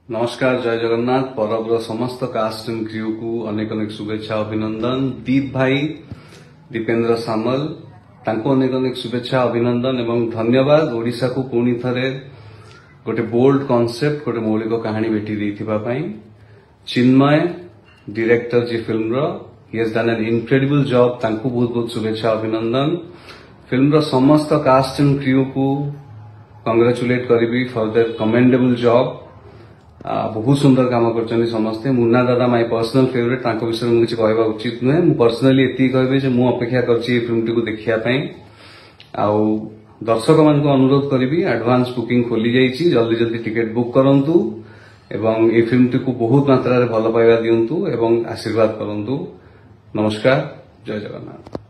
नमस्कार जय जगन्नाथ परब समस्त कास्ट एंड क्रू को अनेक अनेक शुभेच्छा अभिनंदन। दीप भाई दीपेन्द्र सामल तांको अनेक अनेक शुभेच्छा अभिनंदन एवं धन्यवाद। ओडिशा को पुणी थरे गोटे बोल्ड कॉन्सेप्ट गोटे मौलिक कहानी भेटी देथिबा पई। चिन्मय डायरेक्टर जी फिल्म रो he has done an incredible job, तांको बहुत बहुत शुभेच्छा अभिनंदन। फिल्म रो समस्त कास्ट एंड क्रू को कांग्रेचुलेट करी फॉर देयर कमेंडेबल जॉब। बहुत सुंदर काम कर समस्ते। मुन्ना दादा माय पर्सनल फेवरेट, तांको विषय में किसी कहवा उचित नुहे। मु पर्सनली एति कहबे जे मु अपेक्षा करछि फिल्म टी को देखिया पई। आउ दर्शक मान को अनुरोध करी एडवांस बुकिंग खोली जाइछि, जल्दी जल्दी टिकट बुक करंतु एवं ए फिल्म टी को बहुत मात्रा रे भल पाइबा दियंतु एवं आशीर्वाद करंतु। नमस्कार, जय जगन्नाथ।